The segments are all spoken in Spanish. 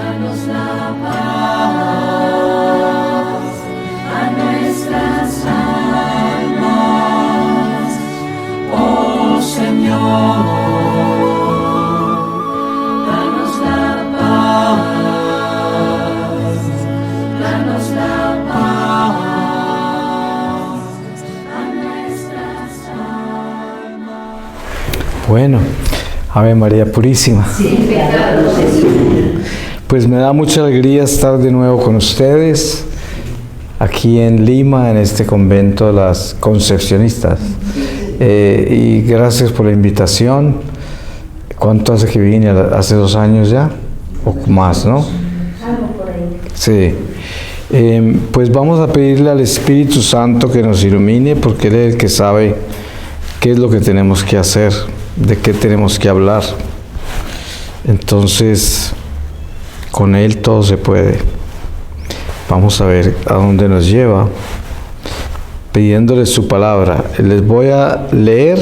Danos la paz a nuestras almas, oh Señor. Danos la paz, danos la paz a nuestras almas. Bueno, Ave María Purísima. Pues me da mucha alegría estar de nuevo con ustedes aquí en Lima, en este convento de las Concepcionistas. Y gracias por la invitación. ¿Cuánto hace que vine? ¿Hace 2 años ya? O más, ¿no? Algo por ahí. Sí. Pues vamos a pedirle al Espíritu Santo que nos ilumine, porque Él es el que sabe qué es lo que tenemos que hacer, de qué tenemos que hablar. Entonces, con Él todo se puede. Vamos a ver a dónde nos lleva, pidiéndole su palabra. Les voy a leer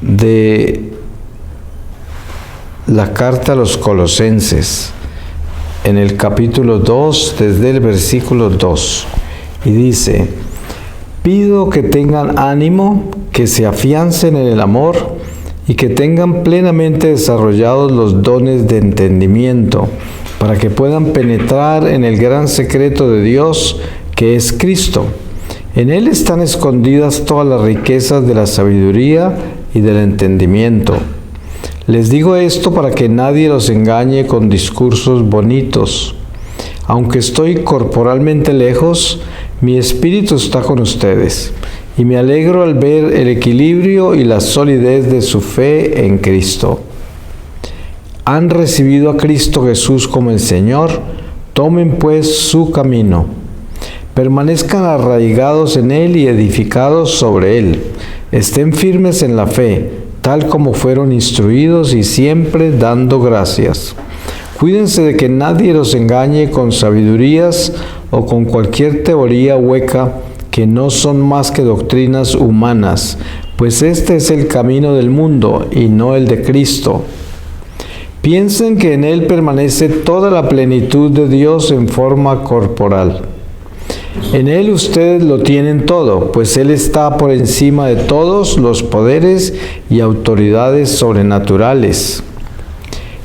de la carta a los Colosenses, en el capítulo 2, desde el versículo 2, y dice: pido que tengan ánimo, que se afiancen en el amor y que tengan plenamente desarrollados los dones de entendimiento, para que puedan penetrar en el gran secreto de Dios, que es Cristo. En Él están escondidas todas las riquezas de la sabiduría y del entendimiento. Les digo esto para que nadie los engañe con discursos bonitos. Aunque estoy corporalmente lejos, mi espíritu está con ustedes, y me alegro al ver el equilibrio y la solidez de su fe en Cristo. Han recibido a Cristo Jesús como el Señor, tomen pues su camino. Permanezcan arraigados en Él y edificados sobre Él. Estén firmes en la fe, tal como fueron instruidos, y siempre dando gracias. Cuídense de que nadie los engañe con sabidurías o con cualquier teoría hueca, que no son más que doctrinas humanas, pues este es el camino del mundo y no el de Cristo. Piensen que en Él permanece toda la plenitud de Dios en forma corporal. En Él ustedes lo tienen todo, pues Él está por encima de todos los poderes y autoridades sobrenaturales.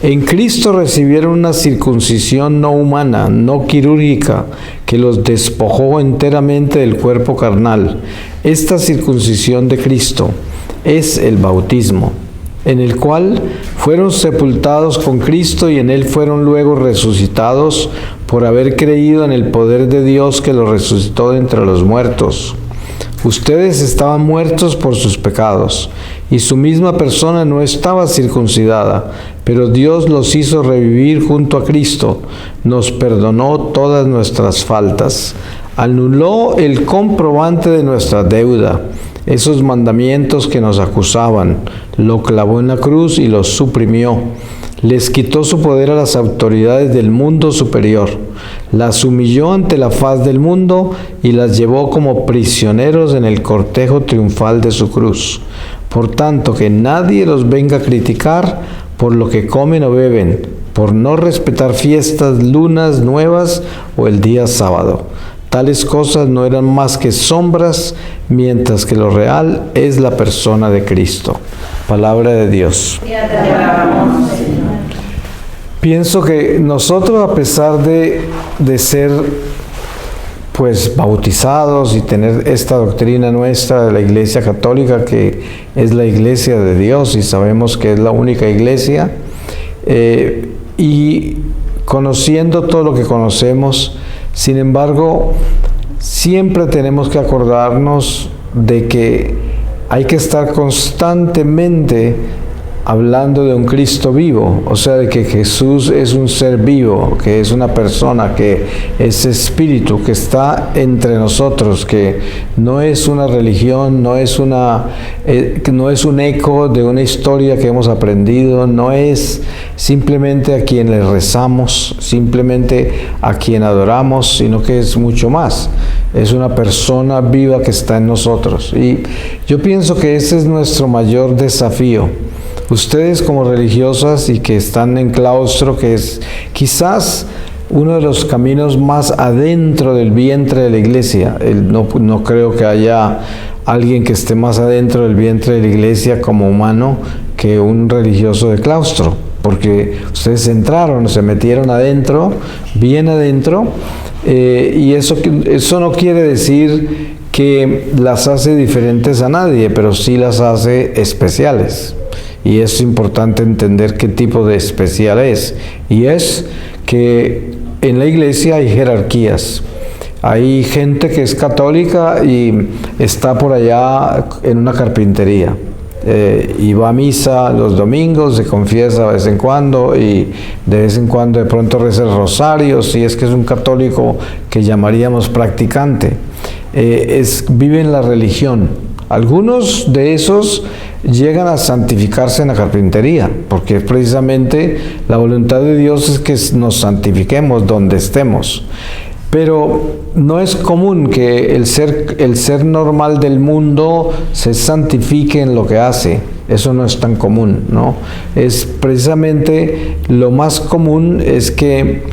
En Cristo recibieron una circuncisión no humana, no quirúrgica, que los despojó enteramente del cuerpo carnal. Esta circuncisión de Cristo es el bautismo, en el cual fueron sepultados con Cristo y en Él fueron luego resucitados por haber creído en el poder de Dios que los resucitó de entre los muertos. Ustedes estaban muertos por sus pecados, y su misma persona no estaba circuncidada, pero Dios los hizo revivir junto a Cristo, nos perdonó todas nuestras faltas, anuló el comprobante de nuestra deuda, esos mandamientos que nos acusaban, lo clavó en la cruz y los suprimió. Les quitó su poder a las autoridades del mundo superior, las humilló ante la faz del mundo y las llevó como prisioneros en el cortejo triunfal de su cruz. Por tanto, que nadie los venga a criticar por lo que comen o beben, por no respetar fiestas, lunas nuevas o el día sábado. Tales cosas no eran más que sombras, mientras que lo real es la persona de Cristo. Palabra de Dios. Pienso que nosotros, a pesar de ser pues bautizados y tener esta doctrina nuestra de la Iglesia Católica, que es la Iglesia de Dios y sabemos que es la única Iglesia, y conociendo todo lo que conocemos, sin embargo, siempre tenemos que acordarnos de que hay que estar constantemente hablando de un Cristo vivo, o sea, de que Jesús es un ser vivo, que es una persona, que es espíritu, que está entre nosotros, que no es una religión, no es un eco de una historia que hemos aprendido, no es simplemente a quien le rezamos, simplemente a quien adoramos, sino que es mucho más. Es una persona viva que está en nosotros. Y yo pienso que ese es nuestro mayor desafío. ustedes como religiosas y que están en claustro, que es quizás uno de los caminos más adentro del vientre de la iglesia. No creo que haya alguien que esté más adentro del vientre de la iglesia como humano que un religioso de claustro, porque ustedes entraron, se metieron adentro, bien adentro, y eso no quiere decir que las hace diferentes a nadie, pero sí las hace especiales. Y es importante entender qué tipo de especial es. Y es que en la iglesia hay jerarquías. Hay gente que es católica y está por allá en una carpintería. Y va a misa los domingos, se confiesa de vez en cuando y de vez en cuando de pronto reza el rosario, si es que es un católico que llamaríamos practicante. Vive en la religión. Algunos de esos llegan a santificarse en la carpintería, porque precisamente la voluntad de Dios es que nos santifiquemos donde estemos. Pero no es común que el ser normal del mundo se santifique en lo que hace. Eso no es tan común, ¿no? Es precisamente lo más común es que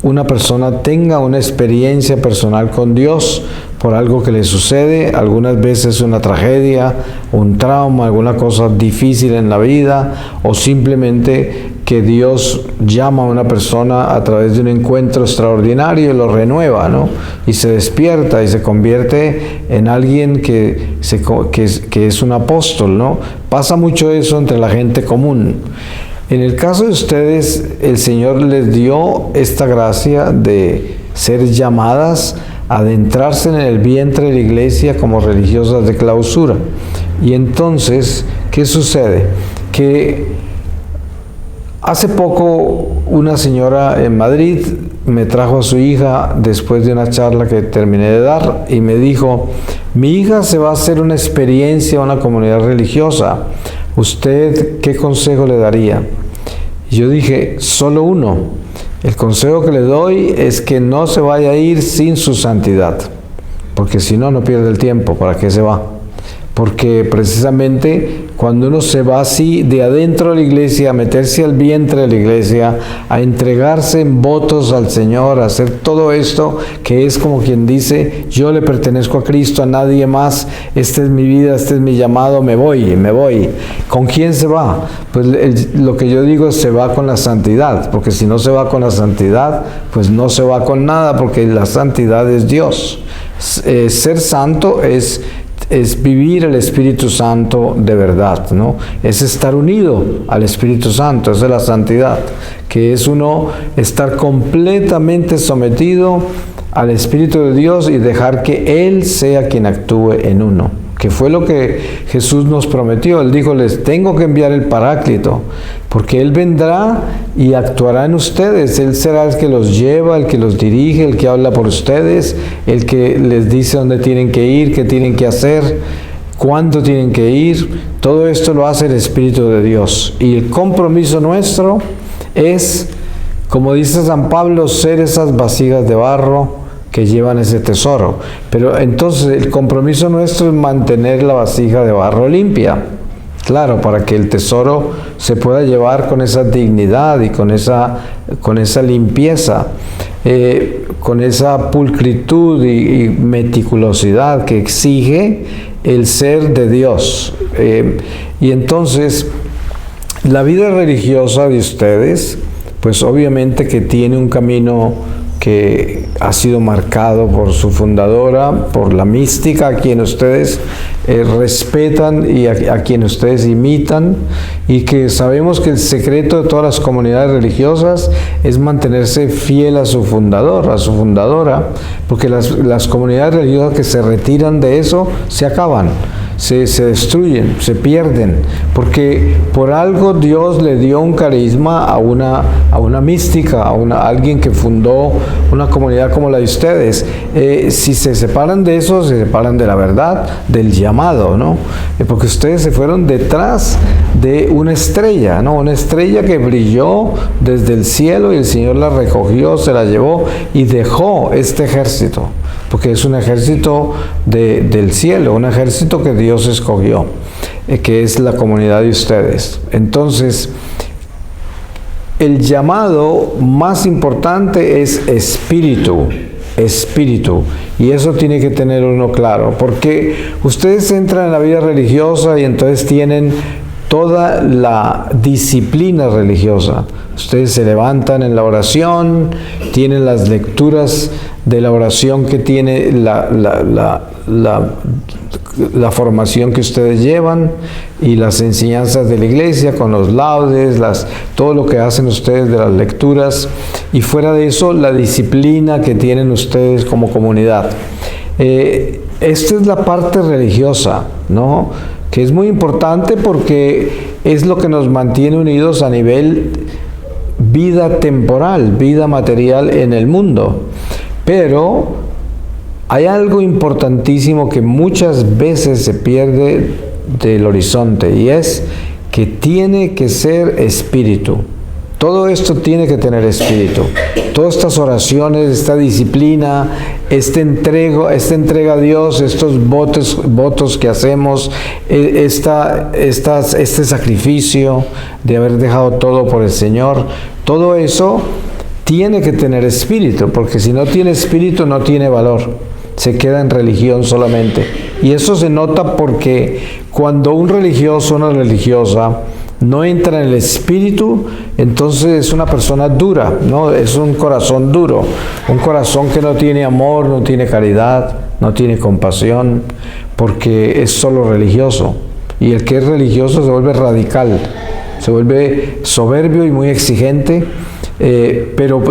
una persona tenga una experiencia personal con Dios por algo que le sucede, algunas veces una tragedia, un trauma, alguna cosa difícil en la vida, o simplemente que Dios llama a una persona a través de un encuentro extraordinario y lo renueva, ¿no? Y se despierta y se convierte en alguien que es un apóstol, ¿no? Pasa mucho eso entre la gente común. En el caso de ustedes, el Señor les dio esta gracia de ser llamadas a adentrarse en el vientre de la iglesia como religiosas de clausura. Y entonces, ¿qué sucede? Que hace poco una señora en Madrid me trajo a su hija después de una charla que terminé de dar y me dijo: mi hija se va a hacer una experiencia a una comunidad religiosa. ¿Usted qué consejo le daría? Y yo dije: solo uno. El consejo que le doy es que no se vaya a ir sin su santidad, porque si no, no pierde el tiempo. ¿Para qué se va? Porque precisamente cuando uno se va así de adentro de la iglesia, a meterse al vientre de la iglesia, a entregarse en votos al Señor, a hacer todo esto, que es como quien dice: yo le pertenezco a Cristo, a nadie más, esta es mi vida, este es mi llamado, me voy. ¿Con quién se va? Pues lo que yo digo es: se va con la santidad, porque si no se va con la santidad, pues no se va con nada, porque la santidad es Dios. Ser santo es vivir el Espíritu Santo de verdad, ¿no? Es estar unido al Espíritu Santo, esa es la santidad, que es uno estar completamente sometido al Espíritu de Dios y dejar que Él sea quien actúe en uno, que fue lo que Jesús nos prometió. Él dijo: les tengo que enviar el Paráclito, porque Él vendrá y actuará en ustedes. Él será el que los lleva, el que los dirige, el que habla por ustedes, el que les dice dónde tienen que ir, qué tienen que hacer, cuándo tienen que ir. Todo esto lo hace el Espíritu de Dios. Y el compromiso nuestro es, como dice San Pablo, ser esas vasijas de barro que llevan ese tesoro. Pero entonces el compromiso nuestro es mantener la vasija de barro limpia. Claro, para que el tesoro se pueda llevar con esa dignidad y con esa limpieza, con esa pulcritud y meticulosidad que exige el ser de Dios. Y entonces, la vida religiosa de ustedes, pues obviamente que tiene un camino que ha sido marcado por su fundadora, por la mística, a quien ustedes respetan y a quien ustedes imitan, y que sabemos que el secreto de todas las comunidades religiosas es mantenerse fiel a su fundador, a su fundadora, porque las comunidades religiosas que se retiran de eso se acaban, se destruyen, se pierden, porque por algo Dios le dio un carisma a una mística, a alguien que fundó una comunidad como la de ustedes. Si se separan de eso, se separan de la verdad, del llamado, ¿no? Porque ustedes se fueron detrás de una estrella, ¿no? Una estrella que brilló desde el cielo y el Señor la recogió, se la llevó y dejó este ejército. porque es un ejército del cielo, un ejército que Dios escogió, que es la comunidad de ustedes. Entonces, el llamado más importante es espíritu, y eso tiene que tener uno claro, porque ustedes entran en la vida religiosa y entonces tienen toda la disciplina religiosa. Ustedes se levantan en la oración, tienen las lecturas de la oración que tiene la formación que ustedes llevan y las enseñanzas de la iglesia con los laudes, todo lo que hacen ustedes de las lecturas, y fuera de eso la disciplina que tienen ustedes como comunidad. Esta es la parte religiosa, ¿no?, que es muy importante porque es lo que nos mantiene unidos a nivel vida temporal, vida material en el mundo. Pero hay algo importantísimo que muchas veces se pierde del horizonte, y es que tiene que ser espíritu. Todo esto tiene que tener espíritu. Todas estas oraciones, esta disciplina, esta entrega a Dios, estos votos que hacemos, este sacrificio de haber dejado todo por el Señor, todo eso tiene que tener espíritu, porque si no tiene espíritu no tiene valor. Se queda en religión solamente. Y eso se nota porque cuando un religioso, una religiosa, no entra en el espíritu, entonces es una persona dura, ¿no? Es un corazón duro, un corazón que no tiene amor, no tiene caridad, no tiene compasión, porque es solo religioso. Y el que es religioso se vuelve radical, se vuelve soberbio y muy exigente, pero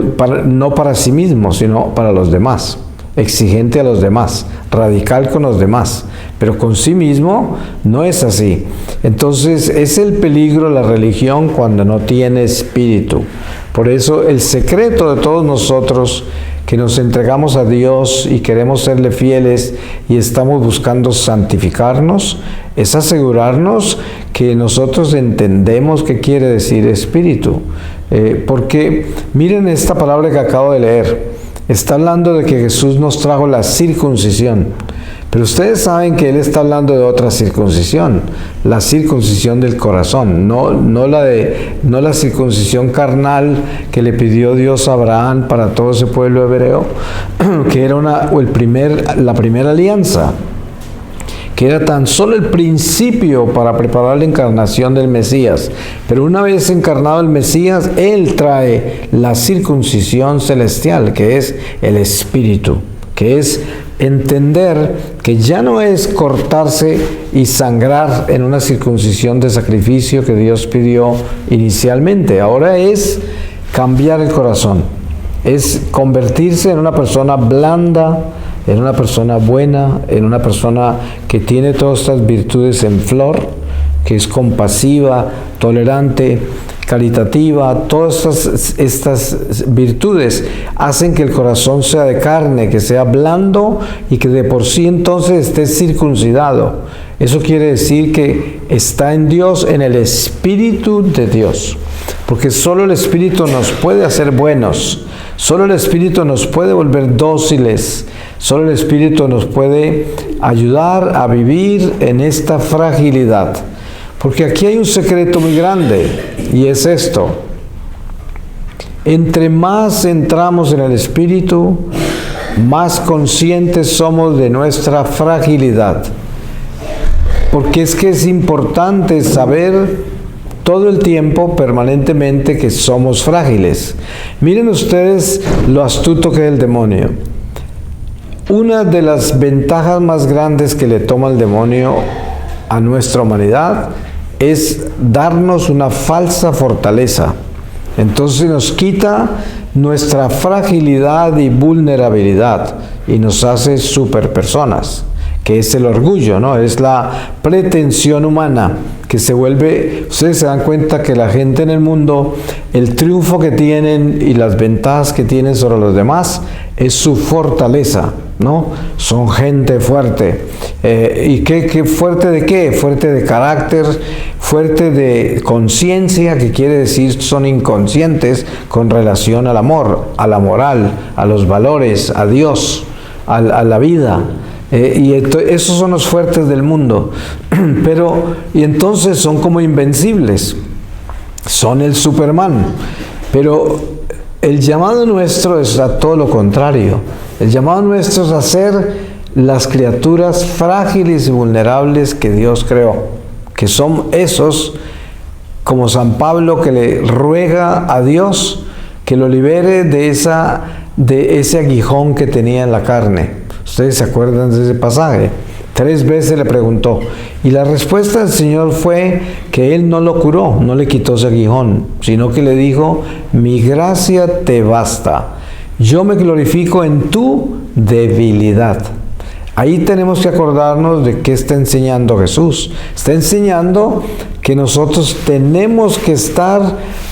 no para sí mismo, sino para los demás. Exigente a los demás, radical con los demás, pero con sí mismo no es así. Entonces es el peligro de la religión cuando no tiene espíritu. Por eso el secreto de todos nosotros que nos entregamos a Dios y queremos serle fieles y estamos buscando santificarnos, es asegurarnos que nosotros entendemos qué quiere decir espíritu. Porque miren esta palabra que acabo de leer. Está hablando de que Jesús nos trajo la circuncisión, pero ustedes saben que Él está hablando de otra circuncisión, la circuncisión del corazón, no la circuncisión carnal que le pidió Dios a Abraham para todo ese pueblo hebreo, que era la primera alianza, que era tan solo el principio para preparar la encarnación del Mesías. Pero una vez encarnado el Mesías, Él trae la circuncisión celestial, que es el Espíritu, que es entender que ya no es cortarse y sangrar en una circuncisión de sacrificio que Dios pidió inicialmente. Ahora es cambiar el corazón, es convertirse en una persona blanda, en una persona buena, en una persona que tiene todas estas virtudes en flor, que es compasiva, tolerante, caritativa. Todas estas virtudes hacen que el corazón sea de carne, que sea blando y que de por sí entonces esté circuncidado. Eso quiere decir que está en Dios, en el Espíritu de Dios. Porque solo el Espíritu nos puede hacer buenos, solo el Espíritu nos puede volver dóciles, solo el Espíritu nos puede ayudar a vivir en esta fragilidad. Porque aquí hay un secreto muy grande, y es esto: entre más entramos en el Espíritu, más conscientes somos de nuestra fragilidad. Porque es que es importante saber todo el tiempo, permanentemente, que somos frágiles. Miren ustedes lo astuto que es el demonio. Una de las ventajas más grandes que le toma el demonio a nuestra humanidad es darnos una falsa fortaleza. Entonces nos quita nuestra fragilidad y vulnerabilidad y nos hace superpersonas, que es el orgullo, ¿no? Es la pretensión humana que se vuelve. Ustedes se dan cuenta que la gente en el mundo, el triunfo que tienen y las ventajas que tienen sobre los demás es su fortaleza, ¿no? Son gente fuerte. ¿Y qué fuerte de qué? Fuerte de carácter, fuerte de conciencia, que quiere decir son inconscientes con relación al amor, a la moral, a los valores, a Dios. a la vida. Esos son los fuertes del mundo. Y entonces son como invencibles. Son el Superman. Pero el llamado nuestro es a todo lo contrario. El llamado nuestro es a ser las criaturas frágiles y vulnerables que Dios creó. Que son esos, como San Pablo, que le ruega a Dios que lo libere de ese aguijón que tenía en la carne. Ustedes se acuerdan de ese pasaje. 3 veces le preguntó. Y la respuesta del Señor fue que Él no lo curó, no le quitó ese aguijón, sino que le dijo: mi gracia te basta. Yo me glorifico en tu debilidad. Ahí tenemos que acordarnos de qué está enseñando Jesús. Está enseñando que nosotros tenemos que estar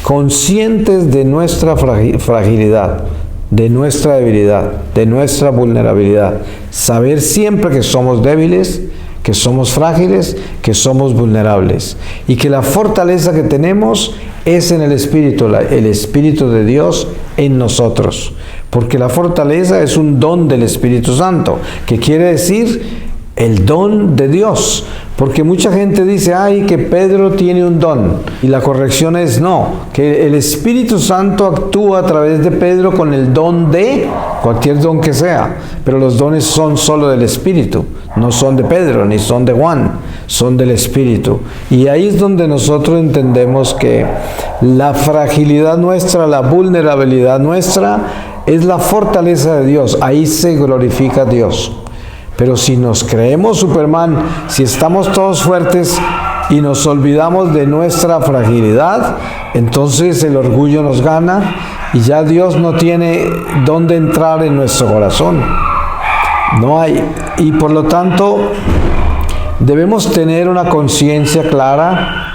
conscientes de nuestra fragilidad, de nuestra debilidad, de nuestra vulnerabilidad. Saber siempre que somos débiles, que somos frágiles, que somos vulnerables. Y que la fortaleza que tenemos es en el Espíritu de Dios en nosotros. Porque la fortaleza es un don del Espíritu Santo, que quiere decir el don de Dios. Porque mucha gente dice, ay, que Pedro tiene un don. Y la corrección es no, que el Espíritu Santo actúa a través de Pedro con el don de cualquier don que sea. Pero los dones son solo del Espíritu, no son de Pedro, ni son de Juan, son del Espíritu. Y ahí es donde nosotros entendemos que la fragilidad nuestra, la vulnerabilidad nuestra, es la fortaleza de Dios. Ahí se glorifica Dios. Pero si nos creemos Superman, si estamos todos fuertes y nos olvidamos de nuestra fragilidad, entonces el orgullo nos gana y ya Dios no tiene dónde entrar en nuestro corazón. No hay. Y por lo tanto, debemos tener una conciencia clara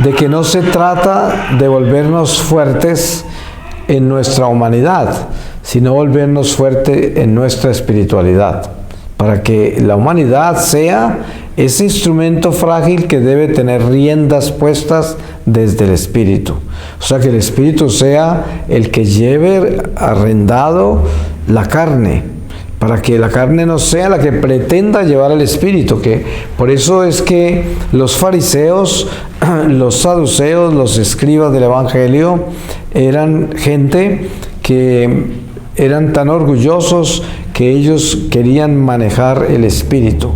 de que no se trata de volvernos fuertes en nuestra humanidad, sino volvernos fuertes en nuestra espiritualidad, para que la humanidad sea ese instrumento frágil que debe tener riendas puestas desde el Espíritu. O sea, que el Espíritu sea el que lleve arrendado la carne, para que la carne no sea la que pretenda llevar al Espíritu. Que por eso es que los fariseos, los saduceos, los escribas del Evangelio eran gente que eran tan orgullosos que ellos querían manejar el Espíritu.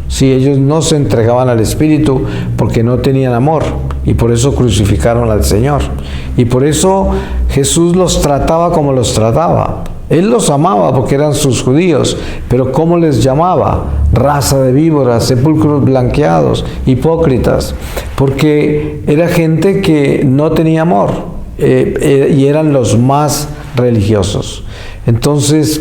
Sí, ellos no se entregaban al Espíritu porque no tenían amor, y por eso crucificaron al Señor. Y por eso Jesús los trataba como los trataba. Él los amaba porque eran sus judíos, pero ¿cómo les llamaba? Raza de víboras, sepulcros blanqueados, hipócritas, porque era gente que no tenía amor, y eran los más religiosos. Entonces,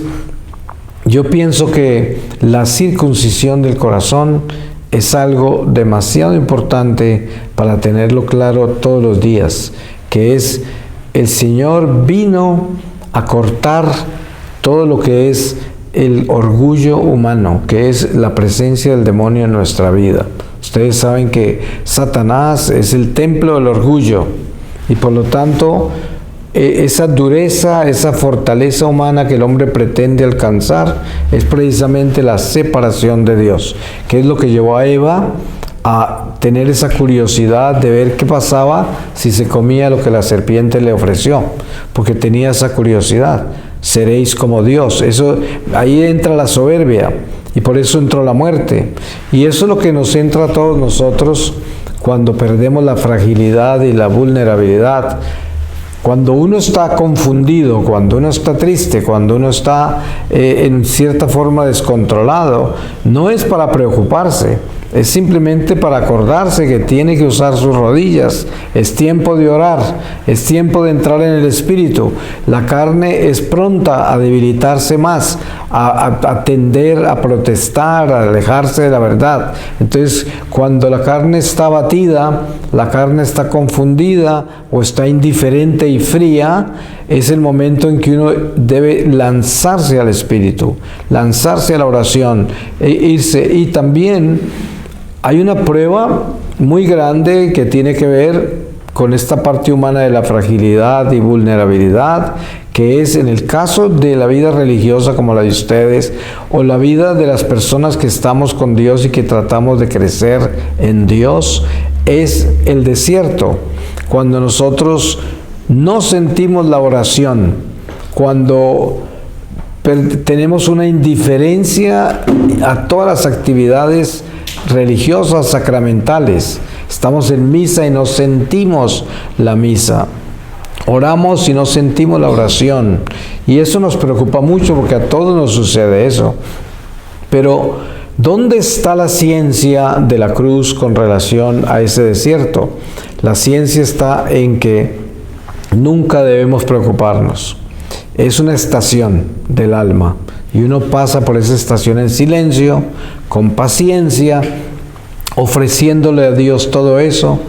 yo pienso que la circuncisión del corazón es algo demasiado importante para tenerlo claro todos los días, que es el Señor vino a cortar todo lo que es el orgullo humano, que es la presencia del demonio en nuestra vida. Ustedes saben que Satanás es el templo del orgullo, y por lo tanto esa dureza, esa fortaleza humana que el hombre pretende alcanzar es precisamente la separación de Dios, que es lo que llevó a Eva a tener esa curiosidad de ver qué pasaba si se comía lo que la serpiente le ofreció, porque tenía esa curiosidad. Seréis como Dios. Eso, ahí entra la soberbia, y por eso entró la muerte. Y eso es lo que nos entra a todos nosotros cuando perdemos la fragilidad y la vulnerabilidad. Cuando uno está confundido, cuando uno está triste, cuando uno está en cierta forma descontrolado, no es para preocuparse, es simplemente para acordarse que tiene que usar sus rodillas. Es tiempo de orar, es tiempo de entrar en el Espíritu. La carne es pronta a debilitarse más, a tender a protestar, a alejarse de la verdad. Entonces, cuando la carne está abatida, la carne está confundida o está indiferente y fría, es el momento en que uno debe lanzarse al Espíritu, lanzarse a la oración, irse. Y también hay una prueba muy grande que tiene que ver con esta parte humana de la fragilidad y vulnerabilidad, que es en el caso de la vida religiosa como la de ustedes, o la vida de las personas que estamos con Dios y que tratamos de crecer en Dios, es el desierto. Cuando nosotros no sentimos la oración, cuando tenemos una indiferencia a todas las actividades religiosas, sacramentales. Estamos en misa y no sentimos la misa. Oramos y no sentimos la oración. Y eso nos preocupa mucho porque a todos nos sucede eso. Pero, ¿dónde está la ciencia de la cruz con relación a ese desierto? La ciencia está en que nunca debemos preocuparnos. Es una estación del alma y uno pasa por esa estación en silencio, con paciencia, ofreciéndole a Dios todo eso,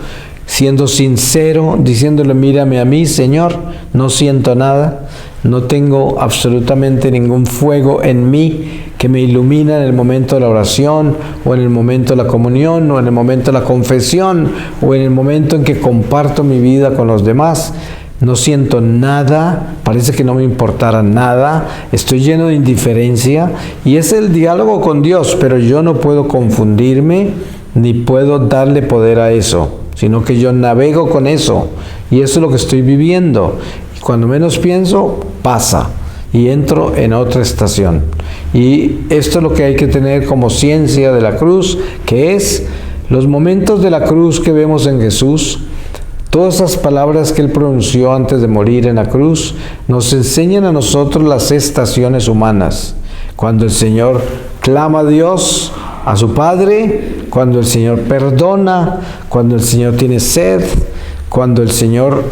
siendo sincero, diciéndole: mírame a mí, Señor, no siento nada, no tengo absolutamente ningún fuego en mí que me ilumina en el momento de la oración, o en el momento de la comunión, o en el momento de la confesión, o en el momento en que comparto mi vida con los demás. No siento nada, parece que no me importara nada, estoy lleno de indiferencia, y es el diálogo con Dios, pero yo no puedo confundirme ni puedo darle poder a eso, sino que yo navego con eso, y eso es lo que estoy viviendo. Y cuando menos pienso, pasa, y entro en otra estación. Y esto es lo que hay que tener como ciencia de la cruz, que es los momentos de la cruz que vemos en Jesús. Todas esas palabras que Él pronunció antes de morir en la cruz nos enseñan a nosotros las estaciones humanas. Cuando el Señor clama a Dios, a su Padre, cuando el Señor perdona, cuando el Señor tiene sed, cuando el Señor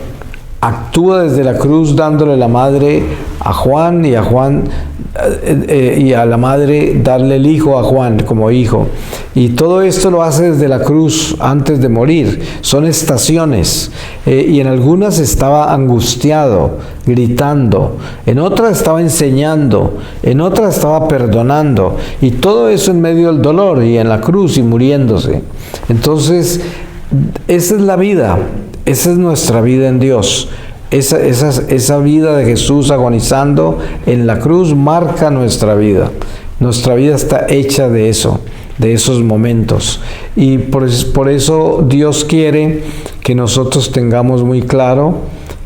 actúa desde la cruz dándole la madre a Juan, y a Juan y a la madre darle el hijo a Juan como hijo. Y todo esto lo hace desde la cruz antes de morir. Son estaciones. Y en algunas estaba angustiado, gritando. En otras estaba enseñando. En otras estaba perdonando. Y todo eso en medio del dolor y en la cruz y muriéndose. Entonces, esa es la vida. Esa es nuestra vida en Dios. Esa vida de Jesús agonizando en la cruz marca nuestra vida. Nuestra vida está hecha de eso, de esos momentos. Y por eso Dios quiere que nosotros tengamos muy claro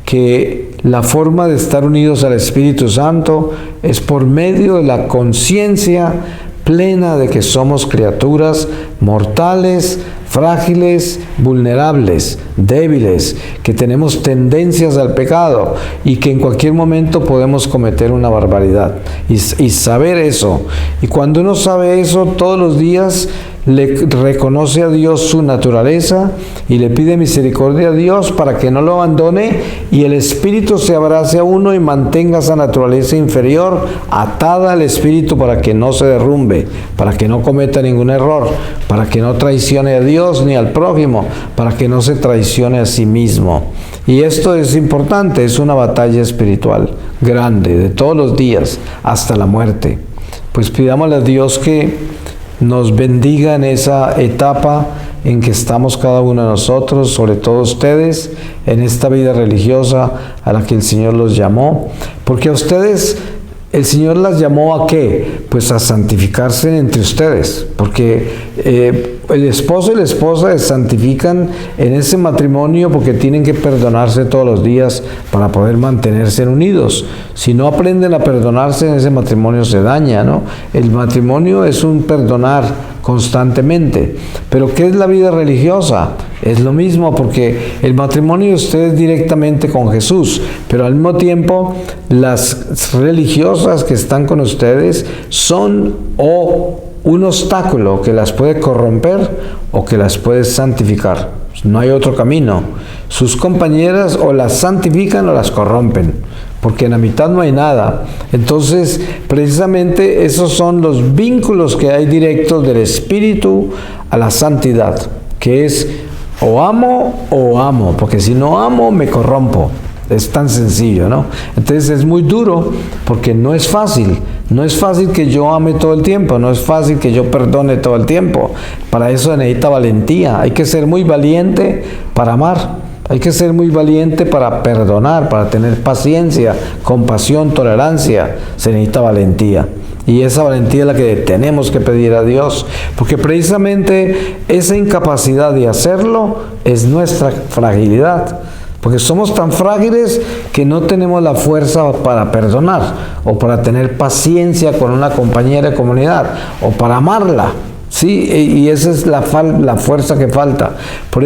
que la forma de estar unidos al Espíritu Santo es por medio de la conciencia plena de que somos criaturas mortales, frágiles, vulnerables, débiles, que tenemos tendencias al pecado y que en cualquier momento podemos cometer una barbaridad. Y saber eso. Y cuando uno sabe eso, todos los días le reconoce a Dios su naturaleza y le pide misericordia a Dios para que no lo abandone, y el Espíritu se abrace a uno y mantenga esa naturaleza inferior atada al Espíritu para que no se derrumbe, para que no cometa ningún error, para que no traicione a Dios ni al prójimo, para que no se traicione a sí mismo. Y esto es importante, es una batalla espiritual grande, de todos los días, hasta la muerte. Pues pidámosle a Dios que nos bendiga en esa etapa en que estamos cada uno de nosotros, sobre todo ustedes, en esta vida religiosa a la que el Señor los llamó. Porque a ustedes el Señor las llamó ¿a qué? Pues a santificarse entre ustedes. Porque el esposo y la esposa se santifican en ese matrimonio porque tienen que perdonarse todos los días para poder mantenerse unidos. Si no aprenden a perdonarse, en ese matrimonio se daña, ¿no? El matrimonio es un perdonar constantemente. Pero ¿qué es la vida religiosa? Es lo mismo, porque el matrimonio de ustedes directamente con Jesús, pero al mismo tiempo las religiosas que están con ustedes son un obstáculo que las puede corromper o que las puede santificar. No hay otro camino. Sus compañeras o las santifican o las corrompen, porque en la mitad no hay nada. Entonces, precisamente esos son los vínculos que hay directos del Espíritu a la santidad, que es o amo, porque si no amo me corrompo. Es tan sencillo, ¿no? Entonces es muy duro porque no es fácil. No es fácil que yo ame todo el tiempo, no es fácil que yo perdone todo el tiempo. Para eso se necesita valentía. Hay que ser muy valiente para amar. Hay que ser muy valiente para perdonar, para tener paciencia, compasión, tolerancia. Se necesita valentía. Y esa valentía es la que tenemos que pedir a Dios, porque precisamente esa incapacidad de hacerlo es nuestra fragilidad. Porque somos tan frágiles que no tenemos la fuerza para perdonar, o para tener paciencia con una compañera de comunidad, o para amarla. Sí, y esa es la fuerza que falta.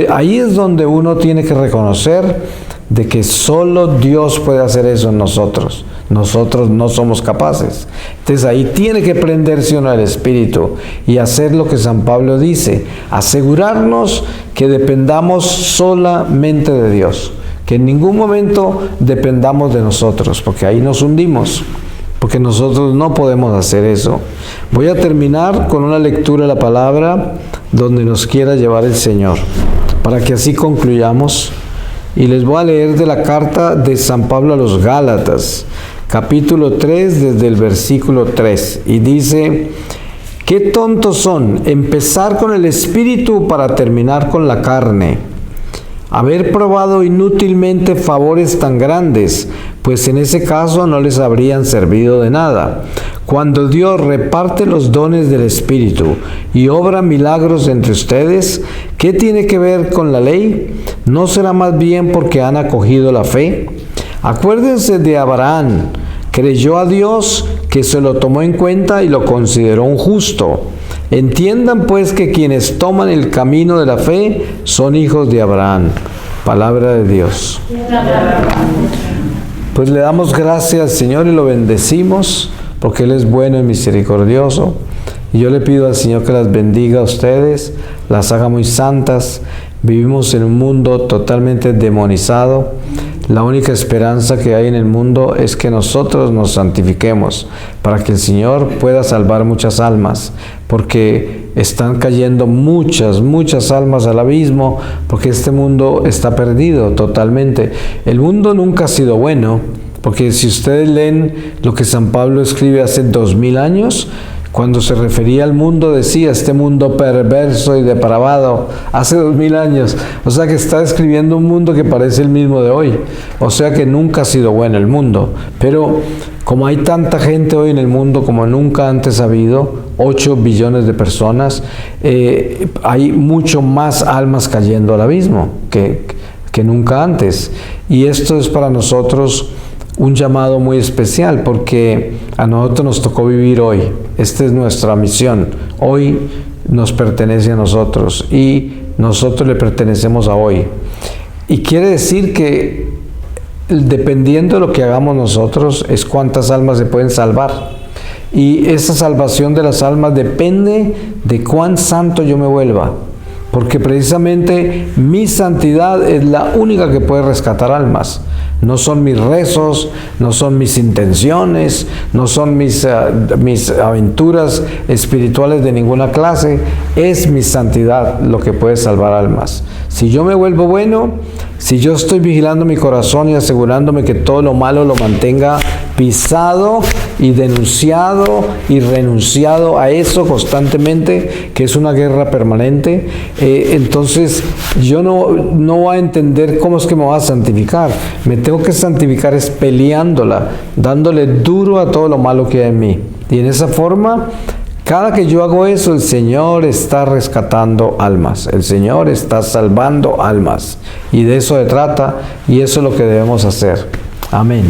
Ahí es donde uno tiene que reconocer de que solo Dios puede hacer eso en nosotros. Nosotros no somos capaces. Entonces ahí tiene que prenderse uno el Espíritu y hacer lo que San Pablo dice, asegurarnos que dependamos solamente de Dios, que en ningún momento dependamos de nosotros, porque ahí nos hundimos. Porque nosotros no podemos hacer eso. Voy a terminar con una lectura de la palabra donde nos quiera llevar el Señor, para que así concluyamos. Y les voy a leer de la carta de San Pablo a los Gálatas, capítulo 3, desde el versículo 3. Y dice: «Qué tontos son empezar con el Espíritu para terminar con la carne. Haber probado inútilmente favores tan grandes, pues en ese caso no les habrían servido de nada. Cuando Dios reparte los dones del Espíritu y obra milagros entre ustedes, ¿qué tiene que ver con la ley? ¿No será más bien porque han acogido la fe? Acuérdense de Abraham. Creyó a Dios, que se lo tomó en cuenta y lo consideró un justo. Entiendan pues que quienes toman el camino de la fe son hijos de Abraham». Palabra de Dios. Pues le damos gracias al Señor y lo bendecimos, porque Él es bueno y misericordioso. Y yo le pido al Señor que las bendiga a ustedes, las haga muy santas. Vivimos en un mundo totalmente demonizado. La única esperanza que hay en el mundo es que nosotros nos santifiquemos para que el Señor pueda salvar muchas almas, porque están cayendo muchas almas al abismo, porque este mundo está perdido totalmente. El mundo nunca ha sido bueno, porque si ustedes leen lo que San Pablo escribe hace 2000 años, cuando se refería al mundo decía este mundo perverso y depravado, hace 2000 años. O sea que está describiendo un mundo que parece el mismo de hoy. O sea que nunca ha sido bueno el mundo. Pero como hay tanta gente hoy en el mundo como nunca antes ha habido, 8 billones de personas, hay mucho más almas cayendo al abismo que nunca antes. Y esto es para nosotros un llamado muy especial, porque a nosotros nos tocó vivir hoy. Esta es nuestra misión. Hoy nos pertenece a nosotros y nosotros le pertenecemos a hoy. Y quiere decir que dependiendo de lo que hagamos nosotros es cuántas almas se pueden salvar. Y esa salvación de las almas depende de cuán santo yo me vuelva. Porque precisamente mi santidad es la única que puede rescatar almas. No son mis rezos, no son mis intenciones, no son mis aventuras espirituales de ninguna clase. Es mi santidad lo que puede salvar almas. Si yo me vuelvo bueno, si yo estoy vigilando mi corazón y asegurándome que todo lo malo lo mantenga pisado y denunciado y renunciado a eso constantemente, que es una guerra permanente, entonces yo no voy a entender cómo es que me voy a santificar. Me tengo que santificar es peleándola, dándole duro a todo lo malo que hay en mí. Y en esa forma, cada que yo hago eso, el Señor está rescatando almas, el Señor está salvando almas. Y de eso se trata, y eso es lo que debemos hacer. Amén.